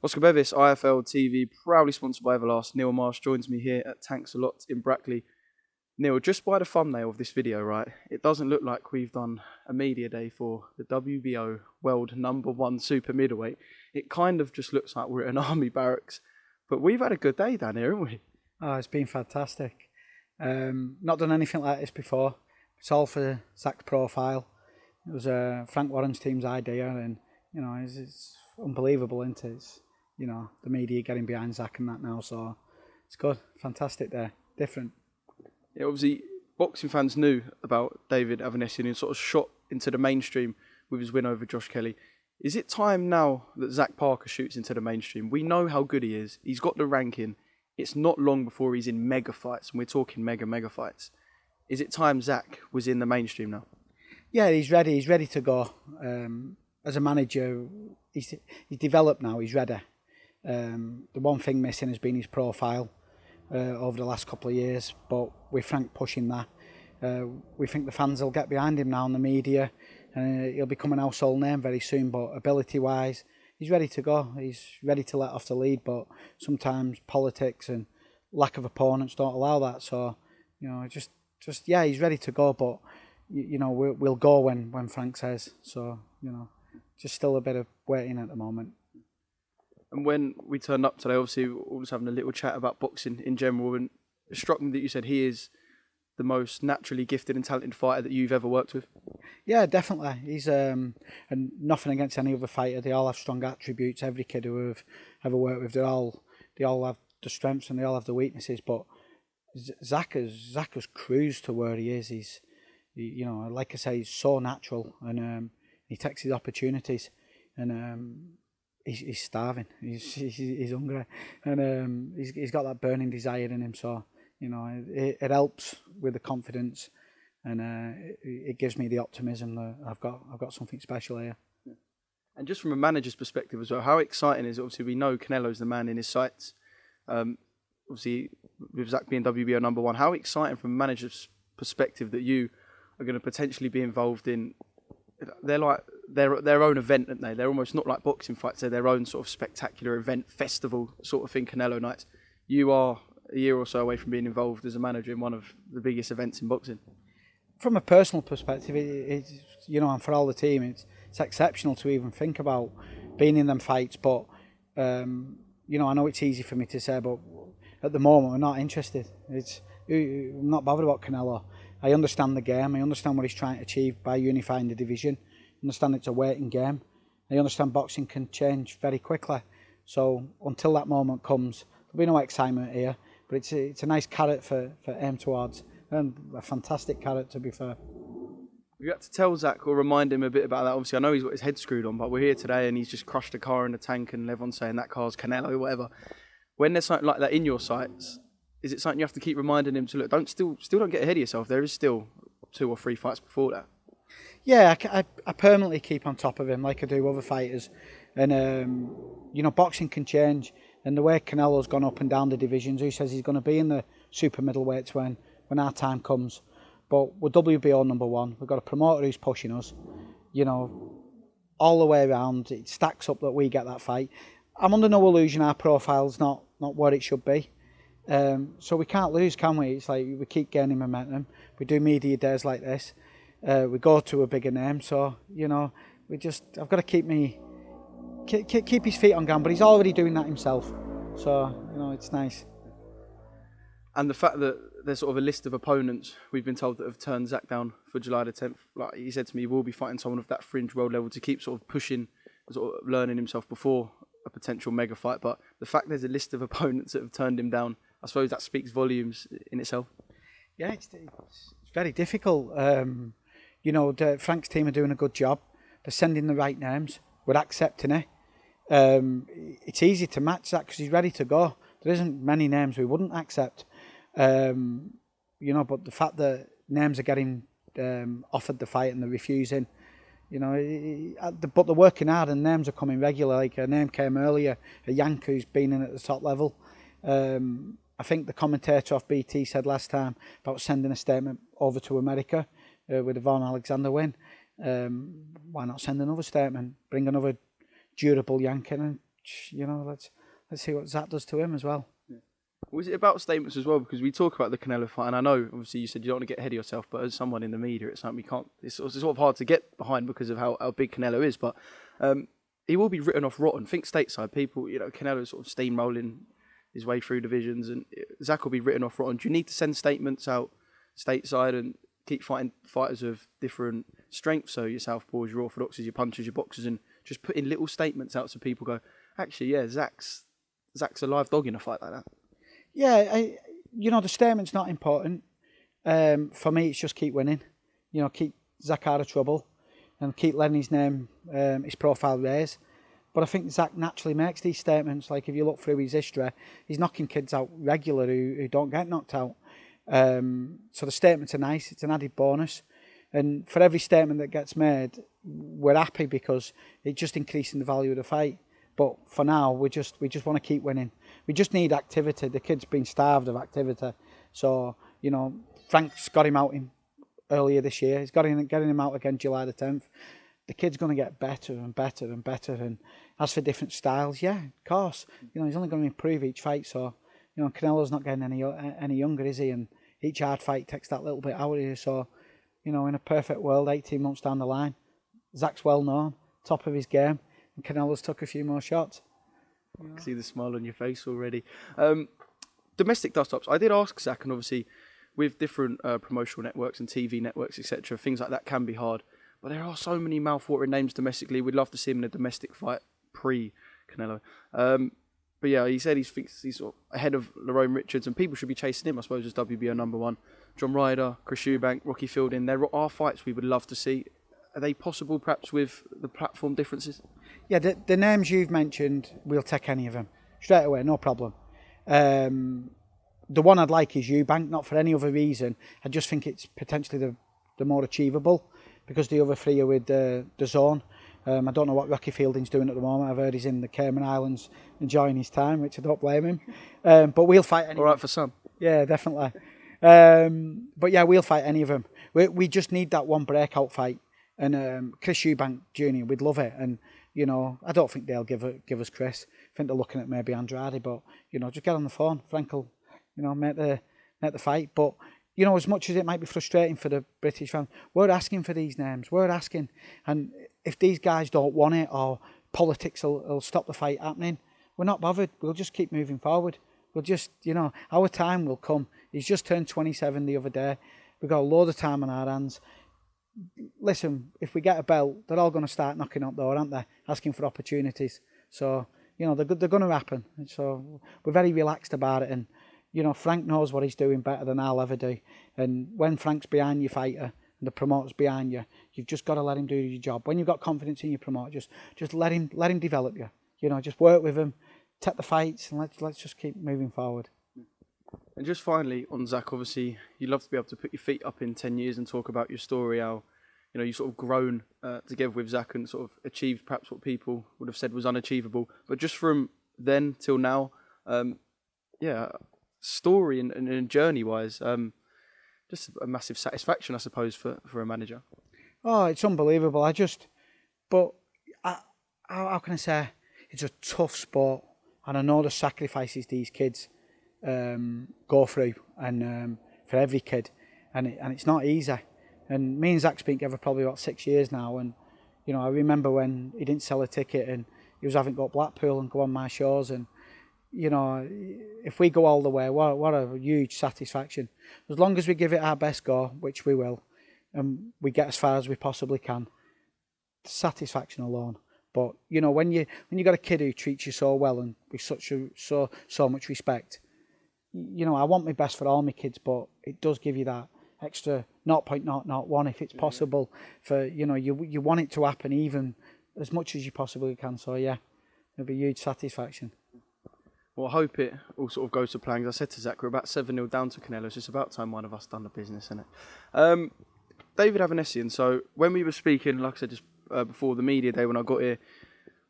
Oscar BEVIS, IFL TV, proudly sponsored by Everlast. Neil Marsh joins me here at Tanks a Lot in Brackley. Neil, just by the thumbnail of this video, right, it doesn't look like we've done a media day for the WBO World #1 Super Middleweight. It kind of just looks like we're at an army barracks. But we've had a good day down here, haven't we? Oh, it's been fantastic. Not done anything like this before. It's all for Zach's profile. It was Frank Warren's team's idea, and you know it's unbelievable, isn't it? It's, you know, the media getting behind Zach and that now, so it's good, fantastic day, different. Yeah, obviously, boxing fans knew about David Avanesyan and sort of shot into the mainstream with his win over Josh Kelly. Is it time now that Zach Parker shoots into the mainstream? We know how good he is. He's got the ranking. It's not long before he's in mega fights, and we're talking mega fights. Is it time Zach was in the mainstream now? Yeah, he's ready. He's ready to go. As a manager, he's developed now. He's ready. The one thing missing has been his profile over the last couple of years, but with Frank pushing that, we think the fans will get behind him now in the media, and he'll become an household name very soon. But ability-wise, he's ready to go. He's ready to let off the lead, but sometimes politics and lack of opponents don't allow that. So, you know, just yeah, he's ready to go, but you know, we'll go when Frank says. So, you know, just still a bit of waiting at the moment. And when we turned up today, obviously, we were just having a little chat about boxing in general, and it struck me that you said he is the most naturally gifted and talented fighter that you've ever worked with. Yeah, definitely. He's and nothing against any other fighter. They all have strong attributes. Every kid who I've ever worked with, they all have the strengths and they all have the weaknesses. But Zach has cruised to where he is. He's, you know, like I say, he's so natural, and he takes his opportunities, and he's starving. He's hungry, and he's got that burning desire in him. So, you know, it helps with the confidence, and it gives me the optimism that I've got something special here. And just from a manager's perspective as well, how exciting is it? Obviously, we know Canelo's the man in his sights. Obviously, with Zach being WBO #1, how exciting from a manager's perspective that you are going to potentially be involved in? They're like their own event, aren't they? They're almost not like boxing fights. They're their own sort of spectacular event, festival sort of thing, Canelo nights. You are a year or so away from being involved as a manager in one of the biggest events in boxing. From a personal perspective, it's, you know, and for all the team, it's exceptional to even think about being in them fights. But you know, I know it's easy for me to say, but at the moment, we're not interested. I'm not bothered about Canelo. I understand the game. I understand what he's trying to achieve by unifying the division. I understand it's a waiting game. I understand boxing can change very quickly. So until that moment comes, there'll be no excitement here. But it's a nice carrot for aim towards, and a fantastic carrot, to be fair. You had to tell Zach or remind him a bit about that. Obviously, I know he's got his head screwed on, but we're here today and he's just crushed a car in the tank and everyone's saying that car's Canelo, whatever. When there's something like that in your sights, is it something you have to keep reminding him to look? Still don't get ahead of yourself. There is still 2 or 3 fights before that. Yeah, I permanently keep on top of him like I do other fighters, and you know, boxing can change. And the way Canelo's gone up and down the divisions, who says he's going to be in the super middleweights when our time comes? But we're WBO #1. We've got a promoter who's pushing us. You know, all the way around, it stacks up that we get that fight. I'm under no illusion our profile's not where it should be. So we can't lose, can we? It's like we keep gaining momentum. We do media days like this. We go to a bigger name. So, you know, I've got to keep his feet on ground, but he's already doing that himself. So, you know, it's nice. And the fact that there's sort of a list of opponents we've been told that have turned Zach down for July the 10th. Like he said to me, he will be fighting someone of that fringe world level to keep sort of pushing, sort of learning himself before a potential mega fight. But the fact there's a list of opponents that have turned him down, I suppose that speaks volumes in itself. Yeah, it's very difficult. You know, Frank's team are doing a good job. They're sending the right names. We're accepting it. It's easy to match that because he's ready to go. There isn't many names we wouldn't accept. You know, but the fact that names are getting offered the fight and they're refusing, you know, but they're working hard and names are coming regular. Like a name came earlier, a Yank who's been in at the top level. I think the commentator off BT said last time about sending a statement over to America with the Von Alexander win. Why not send another statement? Bring another durable Yank in and you know, let's see what Zach does to him as well. Was it about statements as well? Because we talk about the Canelo fight, and I know obviously you said you don't want to get ahead of yourself, but as someone in the media, it's something we can't. It's sort of hard to get behind because of how big Canelo is. But he will be written off rotten. Think stateside people, you know, Canelo's sort of steamrolling his way through divisions, and Zach will be written off rotten. Do you need to send statements out stateside and keep fighting fighters of different strengths? So your southpaws, your orthodoxies, your punchers, your boxers, and just putting little statements out so people go, actually, yeah, Zach's a live dog in a fight like that. Yeah, you know, the statement's not important. For me, it's just keep winning. You know, keep Zach out of trouble and keep letting his name, his profile raise. But I think Zach naturally makes these statements. Like, if you look through his history, he's knocking kids out regular who don't get knocked out. So the statements are nice. It's an added bonus. And for every statement that gets made, we're happy because it's just increasing the value of the fight. But for now, we just want to keep winning. We just need activity. The kid's been starved of activity. So, you know, Frank's got him out earlier this year. He's getting him out again July the 10th. The kid's going to get better and better and better. And as for different styles, yeah, of course. You know, he's only going to improve each fight. So, you know, Canelo's not getting any younger, is he? And each hard fight takes that little bit out of you. So, you know, in a perfect world, 18 months down the line, Zach's well known, top of his game. And Canelo's took a few more shots. I can see the smile on your face already. Domestic dust-ups. I did ask Zach, and obviously with different promotional networks and TV networks, etc., things like that can be hard. But there are so many mouth-watering names domestically. We'd love to see him in a domestic fight pre-Canelo. But yeah, he said he's sort of ahead of Lerone Richards, and people should be chasing him, I suppose, as WBO #1. John Ryder, Chris Eubank, Rocky Fielding. There are fights we would love to see. Are they possible, perhaps, with the platform differences? Yeah, the names you've mentioned, we'll take any of them. Straight away, no problem. The one I'd like is Eubank, not for any other reason. I just think it's potentially the more achievable, because the other three are with the zone. I don't know what Rocky Fielding's doing at the moment. I've heard he's in the Cayman Islands enjoying his time, which I don't blame him. But we'll fight any. All right for some. Yeah, definitely. But yeah, we'll fight any of them. We just need that one breakout fight. And Chris Eubank Jr., we'd love it. And, you know, I don't think they'll give us Chris. I think they're looking at maybe Andrade. But, you know, just get on the phone. Frank will, you know, make the fight. But, you know, as much as it might be frustrating for the British fans, we're asking for these names. We're asking. And if these guys don't want it, or politics will stop the fight happening, we're not bothered. We'll just keep moving forward. We'll just, you know, our time will come. He's just turned 27 the other day. We've got a load of time on our hands. Listen, if we get a belt, they're all going to start knocking on the door, aren't they? Asking for opportunities. So, you know, they're going to happen. So we're very relaxed about it. And, you know, Frank knows what he's doing better than I'll ever do. And when Frank's behind your fighter and the promoter's behind you, you've just got to let him do your job. When you've got confidence in your promoter, just let him develop you. You know, just work with him, take the fights, and let's just keep moving forward. And just finally, on Zach, obviously, you'd love to be able to put your feet up in 10 years and talk about your story, how, you know, you sort of grown together with Zach and sort of achieved perhaps what people would have said was unachievable. But just from then till now, story and journey-wise, just a massive satisfaction, I suppose, for a manager. Oh, it's unbelievable. How can I say? It's a tough sport, and I know the sacrifices these kids go through, and for every kid, and it's not easy. And me and Zach's been together probably about 6 years now, and you know, I remember when he didn't sell a ticket and he was having to go to Blackpool and go on my shows, and you know, if we go all the way, what a huge satisfaction. As long as we give it our best go, which we will, and we get as far as we possibly can, satisfaction alone. But you know, when you got a kid who treats you so well and with so much respect, you know, I want my best for all my kids, but it does give you that extra 0.001 if it's possible. For, you know, you want it to happen even as much as you possibly can. So yeah, it'll be a huge satisfaction. Well, I hope it all sort of goes to plan. As I said to Zach, we're about 7-0 down to Canelo. It's just about time one of us done the business, isn't it? David Avanesyan. So when we were speaking, like I said, just before the media day when I got here,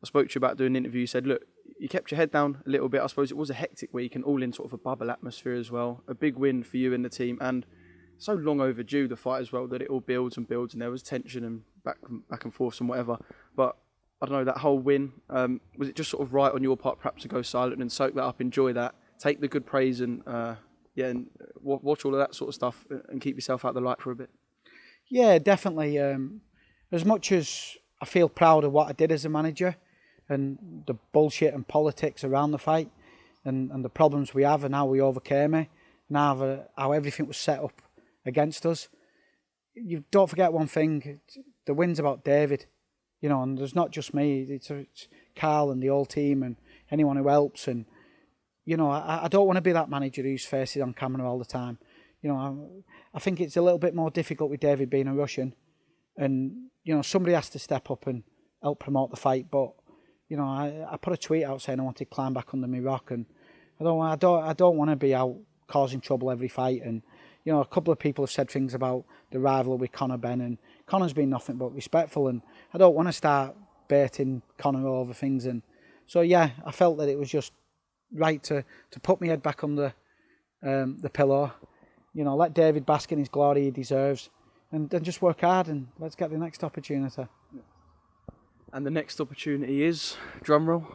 I spoke to you about doing an interview. You said, look, you kept your head down a little bit. I suppose it was a hectic week and all in sort of a bubble atmosphere as well. A big win for you and the team, and so long overdue, the fight as well, that it all builds and builds, and there was tension and back and forth and whatever. But I don't know, that whole win, was it just sort of right on your part perhaps to go silent and soak that up, enjoy that, take the good praise and and watch all of that sort of stuff and keep yourself out of the light for a bit? Yeah, definitely. As much as I feel proud of what I did as a manager and the bullshit and politics around the fight and the problems we have and how we overcame it, and how everything was set up against us, you don't forget one thing, the win's about David. And there's not just me, it's Carl and the whole team and anyone who helps. And, I don't want to be that manager whose face is on camera all the time. I think it's a little bit more difficult with David being a Russian. And, somebody has to step up and help promote the fight. But, I put a tweet out saying I wanted to climb back under my rock. And I don't want to be out causing trouble every fight. And, a couple of people have said things about the rivalry with Benn, and Conor's been nothing but respectful, and I don't want to start baiting Conor over things. And so I felt that it was just right to put my head back on the pillow, let David bask in his glory he deserves, and then just work hard and let's get the next opportunity. And the next opportunity is, drum roll?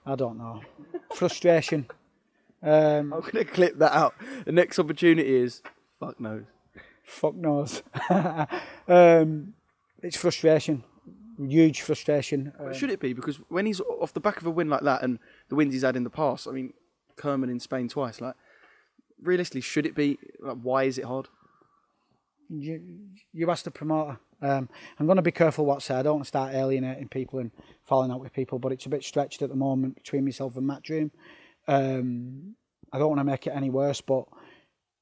I don't know. Frustration. I'm going to clip that out. The next opportunity is, fuck knows. Fuck knows. It's frustration. Huge frustration. Should it be? Because when he's off the back of a win like that and the wins he's had in the past, I mean, Kerman in Spain twice, realistically, should it be? Why is it hard? You asked the promoter. I'm going to be careful what I say. I don't want to start alienating people and falling out with people, but it's a bit stretched at the moment between myself and Matchroom. I don't want to make it any worse, but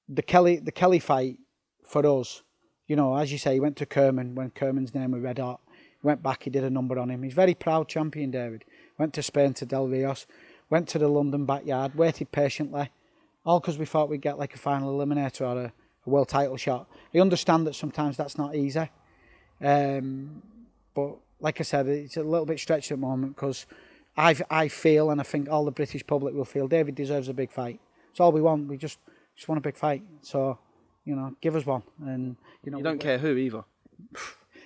the Kelly fight for us, as you say, he went to Kerman when Kerman's name was red hot. He went back, he did a number on him. He's very proud champion, David. Went to Spain to Del Rios, went to the London backyard, waited patiently, all because we thought we'd get like a final eliminator or a world title shot. I understand that sometimes that's not easy, but like I said, it's a little bit stretched at the moment because I feel, and I think all the British public will feel, David deserves a big fight. It's all we want. We just want a big fight. So, give us one. And you don't care who either.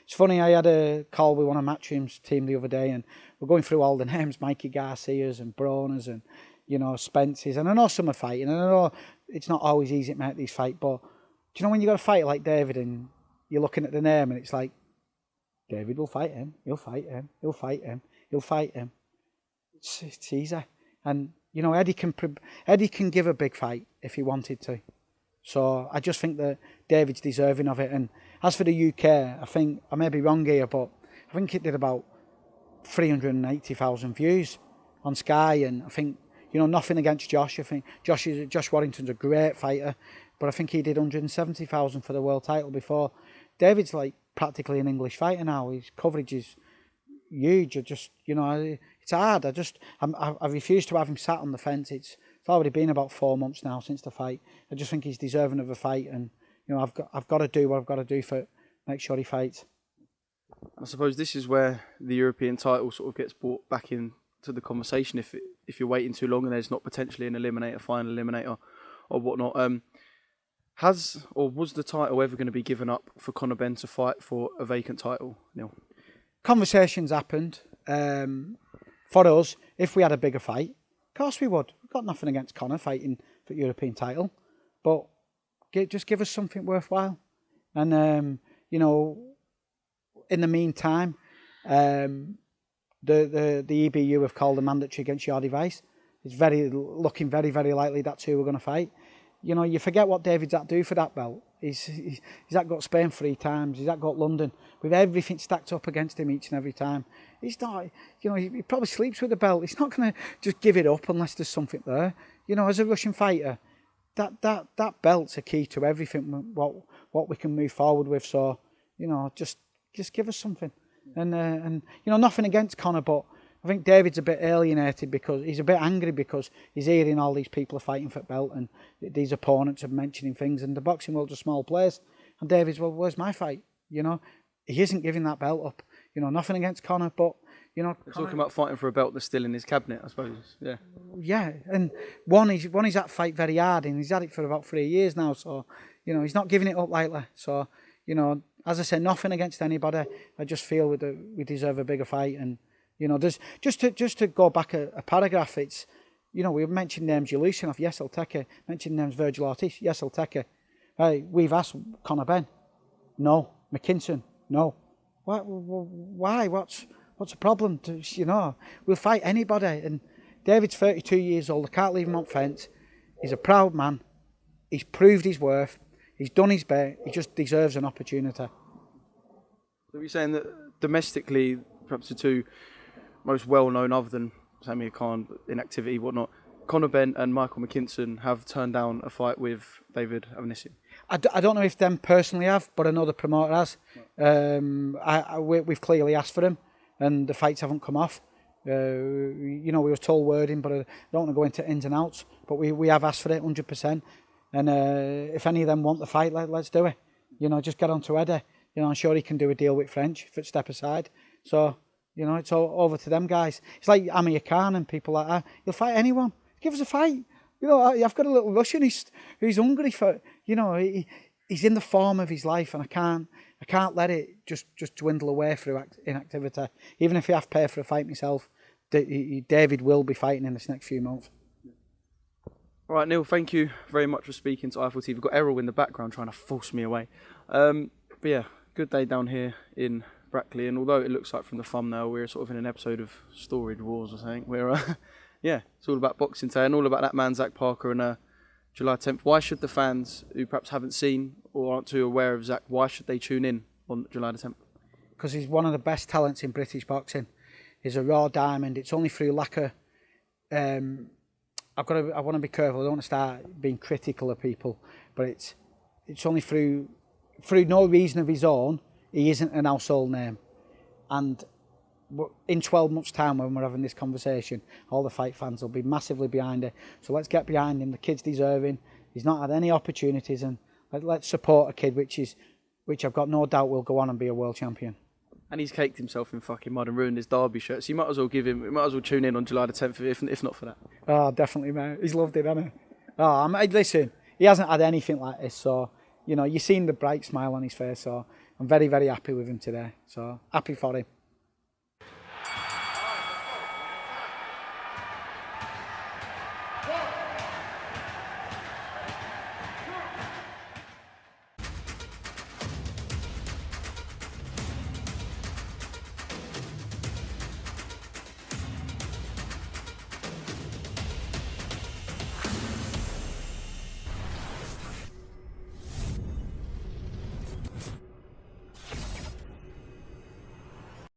It's funny, I had a call with one of Matchroom's team the other day, and we're going through all the names, Mikey Garcias and Bronas and, Spence's. And I know some are fighting, and I know it's not always easy to make these fights, but do you know when you got a fight like David and you're looking at the name and it's like, David will fight him, he'll fight him, he'll fight him, he'll fight him. It's easy. And, Eddie can give a big fight if he wanted to. So I just think that David's deserving of it. And as for the UK, I think, I may be wrong here, but I think it did about 380,000 views on Sky. And I think, nothing against Josh. I think Josh Warrington's a great fighter, but I think he did 170,000 for the world title before. David's like practically an English fighter now. His coverage is huge. It's hard. I refuse to have him sat on the fence. It's already been about 4 months now since the fight. I just think he's deserving of a fight, and I've got to do what I've got to do for make sure he fights. I suppose this is where the European title sort of gets brought back into the conversation. If you're waiting too long and there's not potentially an eliminator, final eliminator, or whatnot, was the title ever going to be given up for Conor Benn to fight for a vacant title, Neil? Conversations happened. For us, if we had a bigger fight, of course we would. We've got nothing against Conor fighting for the European title, but just give us something worthwhile. And in the meantime, the EBU have called a mandatory against your device. It's looking very, very likely that's who we're going to fight. You forget what David's had to do for that belt. He's got Spain 3 times. He's got London with everything stacked up against him each and every time. He's not, he probably sleeps with the belt. He's not going to just give it up unless there's something there. As a Russian fighter, that belt's a key to everything. What we can move forward with. So, just give us something. And nothing against Conor, but I think David's a bit alienated because he's a bit angry because he's hearing all these people are fighting for the belt and these opponents are mentioning things, and the boxing world's a small place. And David's, well, where's my fight? He isn't giving that belt up. Nothing against Conor, but Conor, talking about fighting for a belt that's still in his cabinet, I suppose. Yeah. Yeah, and one he's had to fight very hard, and he's had it for about 3 years now. So he's not giving it up lightly. So as I say, nothing against anybody. I just feel we deserve a bigger fight, and You know, there's just to go back a paragraph. It's, you know, we've mentioned names. Yulushinov, yes, I'll take it. Mentioned names. Virgil Ortiz, yes, I'll take it. We've asked Conor Benn, no. Mckinson, no. Why? What's the problem? You know, we'll fight anybody. And David's 32 years old. I can't leave him on fence. He's a proud man. He's proved his worth. He's done his bit. He just deserves an opportunity. So you're saying that domestically, perhaps the two most well-known, other than Samir Khan, inactivity, whatnot, Conor Benn and Michael Mckinson have turned down a fight with David Avanesyan. I don't know if them personally have, but I know the promoter has. We've clearly asked for him, and the fights haven't come off. You know, we were told wording, but I don't want to go into ins and outs. But we have asked for it 100%. And if any of them want the fight, let's do it. You know, just get on to Eddie. You know, I'm sure he can do a deal with French if it step aside. So, you know, it's all over to them guys. It's like Amir Khan and people like that. He'll fight anyone. Give us a fight. You know, I've got a little Russian who's hungry for, you know, he's in the form of his life, and I can't let it just dwindle away through inactivity. Even if I have to pay for a fight myself, David will be fighting in this next few months. All right, Neil, thank you very much for speaking to Eiffel TV. We've got Errol in the background trying to force me away. But yeah, good day down here in Brackley, and although it looks like from the thumbnail we're sort of in an episode of Storage Wars or something, we're yeah, it's all about Boxing Day and all about that man Zach Parker and July 10th. Why should the fans who perhaps haven't seen or aren't too aware of Zach, why should they tune in on July the 10th? Because he's one of the best talents in British boxing. He's a raw diamond. It's only through lack of I want to be careful. I don't want to start being critical of people, but it's only through no reason of his own he isn't an household name. And in 12 months' time, when we're having this conversation, all the fight fans will be massively behind it. So let's get behind him. The kid's deserving. He's not had any opportunities, and let's support a kid which I've got no doubt will go on and be a world champion. And he's caked himself in fucking mud and ruined his Derby shirt. So you might as well tune in on July the 10th if not for that. Oh, definitely, mate. He's loved it, hasn't he? Oh, listen, he hasn't had anything like this, so, you know, you've seen the bright smile on his face, so I'm very, very happy with him today. So, happy for him.